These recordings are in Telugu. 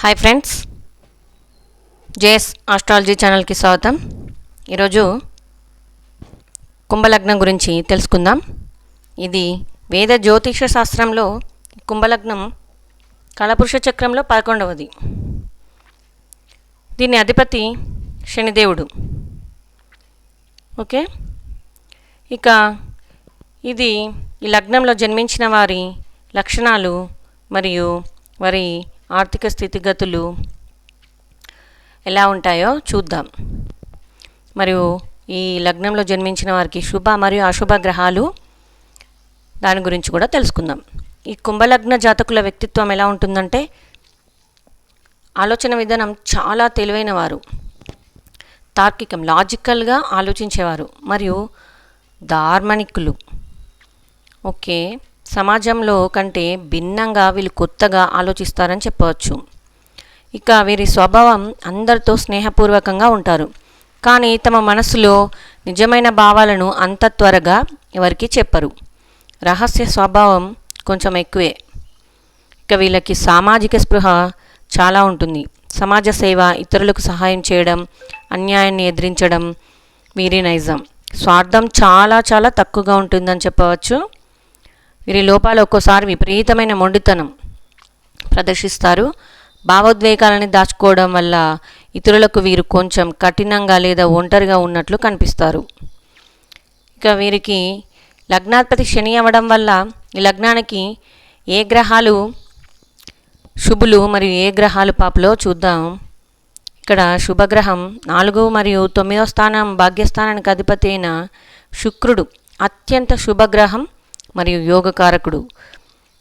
హాయ్ ఫ్రెండ్స్, జేఎస్ ఆస్ట్రాలజీ ఛానల్కి స్వాగతం. ఈరోజు కుంభలగ్నం గురించి తెలుసుకుందాం. ఇది వేద జ్యోతిష శాస్త్రంలో కుంభలగ్నం కాలపురుష చక్రంలో 11వది. దీని అధిపతి శనిదేవుడు. ఓకే, ఇక ఇది ఈ లగ్నంలో జన్మించిన వారి లక్షణాలు మరియు వారి ఆర్థిక స్థితిగతులు ఎలా ఉంటాయో చూద్దాం. మరియు ఈ లగ్నంలో జన్మించిన వారికి శుభ మరియు అశుభ గ్రహాలు దాని గురించి కూడా తెలుసుకుందాం. ఈ కుంభలగ్న జాతకుల వ్యక్తిత్వం ఎలా ఉంటుందంటే, ఆలోచన విధానం చాలా తెలివైన వారు, తార్కికం లాజికల్గా ఆలోచించేవారు మరియు దార్మనికులు. ఓకే, సమాజంలో కంటే భిన్నంగా వీళ్ళు కొత్తగా ఆలోచిస్తారని చెప్పవచ్చు. ఇక వీరి స్వభావం అందరితో స్నేహపూర్వకంగా ఉంటారు, కానీ తమ మనసులో నిజమైన భావాలను అంత త్వరగా ఎవరికి చెప్పరు. రహస్య స్వభావం కొంచెం ఎక్కువే. ఇక వీళ్ళకి సామాజిక స్పృహ చాలా ఉంటుంది. సమాజ సేవ, ఇతరులకు సహాయం చేయడం, అన్యాయాన్ని ఎదిరించడం వీరి నైజం. స్వార్థం చాలా చాలా తక్కువగా ఉంటుందని చెప్పవచ్చు. వీరి లోపాలు ఒక్కోసారి విపరీతమైన మొండితనం ప్రదర్శిస్తారు. భావోద్వేగాలని దాచుకోవడం వల్ల ఇతరులకు వీరు కొంచెం కఠినంగా లేదా ఒంటరిగా ఉన్నట్లు కనిపిస్తారు. ఇక వీరికి లగ్నాధిపతి శని అవ్వడం వల్ల ఈ లగ్నానికి ఏ గ్రహాలు శుభులు మరియు ఏ గ్రహాలు పాపులో చూద్దాం. ఇక్కడ శుభగ్రహం 4 మరియు 9వ స్థానం భాగ్యస్థానానికి అధిపతి అయిన శుక్రుడు అత్యంత శుభగ్రహం మరియు యోగకారకుడు.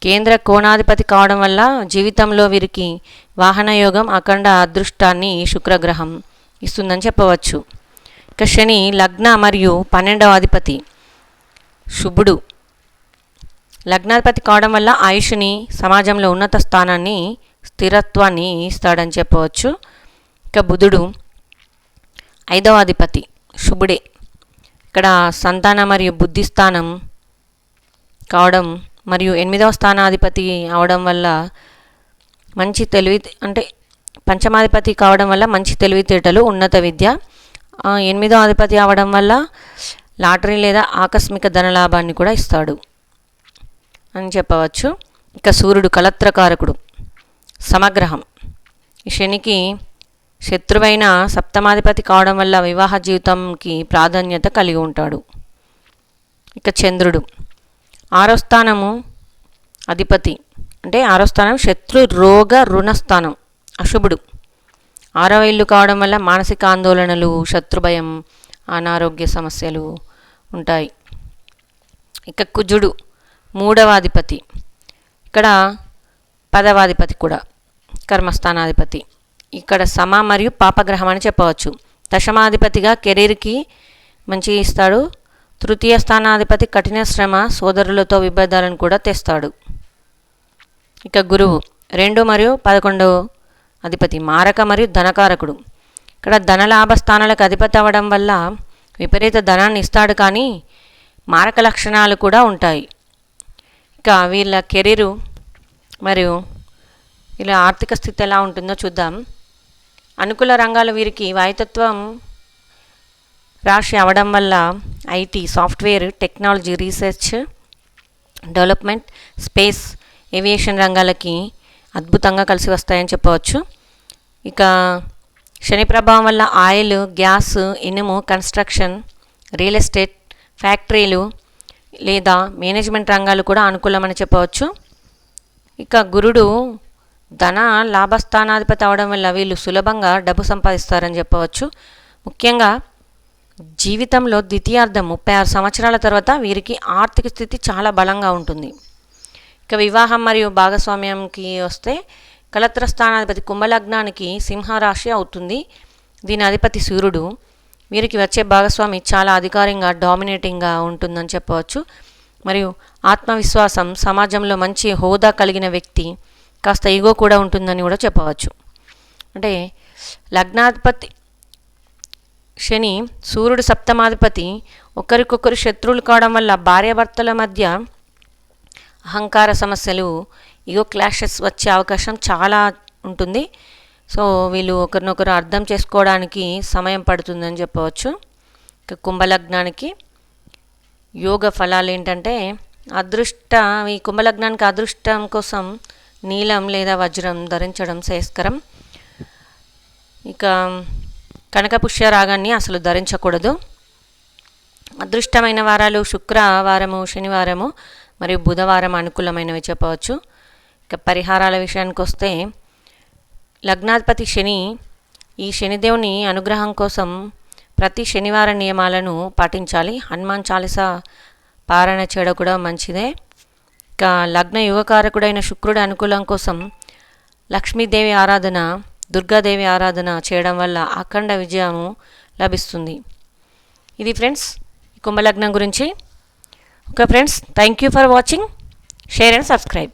కేంద్ర కోణాధిపతి కావడం వల్ల జీవితంలో వీరికి వాహన యోగం, అఖండ అదృష్టాన్ని శుక్రగ్రహం ఇస్తుందని చెప్పవచ్చు. ఇక శని లగ్న మరియు 12వ అధిపతి శుభుడు. లగ్నాధిపతి కావడం వల్ల ఆయుష్ని, సమాజంలో ఉన్నత స్థానాన్ని, స్థిరత్వాన్ని ఇస్తాడని చెప్పవచ్చు. ఇక బుధుడు 5వ అధిపతి శుభుడే. ఇక్కడ సంతాన మరియు బుద్ధి స్థానం కావడం మరియు 8వ స్థానాధిపతి అవడం వల్ల మంచి తెలివి, అంటే పంచమాధిపతి కావడం వల్ల మంచి తెలివితేటలు, ఉన్నత విద్య. 8వ అధిపతి అవడం వల్ల లాటరీ లేదా ఆకస్మిక ధనలాభాన్ని కూడా ఇస్తాడు అని చెప్పవచ్చు. ఇక సూర్యుడు కలత్రకారకుడు, సమగ్రహం. ఈ శనికి శత్రువైన సప్తమాధిపతి కావడం వల్ల వివాహ జీవితంకి ప్రాధాన్యత కలిగి ఉంటాడు. ఇక చంద్రుడు 6వ స్థానము అధిపతి, అంటే 6వ స్థానం శత్రు రోగ రుణస్థానం, అశుభుడు. 6వ ఇల్లు కావడం వల్ల మానసిక ఆందోళనలు, శత్రుభయం, అనారోగ్య సమస్యలు ఉంటాయి. ఇక కుజుడు 3వ అధిపతి, ఇక్కడ 10వ అధిపతి కూడా కర్మస్థానాధిపతి. ఇక్కడ సమ మరియు పాపగ్రహం అని చెప్పవచ్చు. దశమాధిపతిగా కెరీర్కి మంచి ఇస్తాడు. తృతీయ స్థానాధిపతి కఠిన శ్రమ, సోదరులతో విభేదాలను కూడా తెస్తాడు. ఇక గురువు 2 మరియు 11వ అధిపతి మారక మరియు ధనకారకుడు. ఇక్కడ ధనలాభ స్థానాలకు అధిపతి అవ్వడం వల్ల విపరీత ధనాన్ని ఇస్తాడు, కానీ మారక లక్షణాలు కూడా ఉంటాయి. ఇక వీళ్ళ కెరీరు మరియు వీళ్ళ ఆర్థిక స్థితి ఎలా ఉంటుందో చూద్దాం. అనుకూల రంగాలు వీరికి వాయుతత్వం రాశి అవడం వల్ల IT, software, technology, research development, space, aviation రంగాలకి అద్భుతంగా కలిసి వస్తాయని చెప్పవచ్చు. ఇక శని ప్రభావం వల్ల ఆయిల్, గ్యాస్, ఇనుము, కన్స్ట్రక్షన్, రియల్ ఎస్టేట్, ఫ్యాక్టరీలు లేదా మేనేజ్మెంట్ రంగాలు కూడా అనుకూలమని చెప్పవచ్చు. ఇక గురుడు ధన లాభస్థానాధిపతి అవడం వల్ల వీళ్ళు సులభంగా డబ్బు సంపాదిస్తారని చెప్పవచ్చు. ముఖ్యంగా జీవితంలో ద్వితీయార్థం 36 సంవత్సరాల తర్వాత వీరికి ఆర్థిక స్థితి చాలా బలంగా ఉంటుంది. ఇక వివాహం మరియు భాగస్వామ్యంకి వస్తే కలత్ర స్థానాధిపతి కుంభలగ్నానికి సింహరాశి అవుతుంది. దీని అధిపతి సూర్యుడు. వీరికి వచ్చే భాగస్వామి చాలా అధికారంగా, డామినేటింగ్గా ఉంటుందని చెప్పవచ్చు. మరియు ఆత్మవిశ్వాసం, సమాజంలో మంచి హోదా కలిగిన వ్యక్తి, కాస్త ఈగో కూడా ఉంటుందని కూడా చెప్పవచ్చు. అంటే లగ్నాధిపతి శని, సూర్యుడు సప్తమాధిపతి ఒకరికొకరు శత్రువులు కావడం వల్ల భార్యాభర్తల మధ్య అహంకార సమస్యలు, ఈగో క్లాషెస్ వచ్చే అవకాశం చాలా ఉంటుంది. సో వీళ్ళు ఒకరినొకరు అర్థం చేసుకోవడానికి సమయం పడుతుందని చెప్పవచ్చు. ఇక కుంభలగ్నానికి యోగ ఫలాలు ఏంటంటే ఈ కుంభలగ్నానికి అదృష్టం కోసం నీలం లేదా వజ్రం ధరించడం శ్రేయస్కరం. ఇక కనకపుష్య రాగాన్ని అసలు ధరించకూడదు. అదృష్టమైన వారాలు శుక్రవారము, శనివారము మరియు బుధవారం అనుకూలమైనవి చెప్పవచ్చు. ఇక పరిహారాల విషయానికి వస్తే లగ్నాధిపతి శని, ఈ శనిదేవుని అనుగ్రహం కోసం ప్రతి శనివారం నియమాలను పాటించాలి. హనుమాన్ చాలీసా పారాయణ చేయడం కూడా మంచిదే. ఇక లగ్న యుగకారకుడైన శుక్రుడి అనుకూలం కోసం లక్ష్మీదేవి ఆరాధన, దుర్గాదేవి ఆరాధన చేయడం వల్ల అఖండ విజయము లభిస్తుంది. ఇది ఫ్రెండ్స్ కుంభలగ్నం గురించి. Okay friends, thank you for watching. Share and subscribe.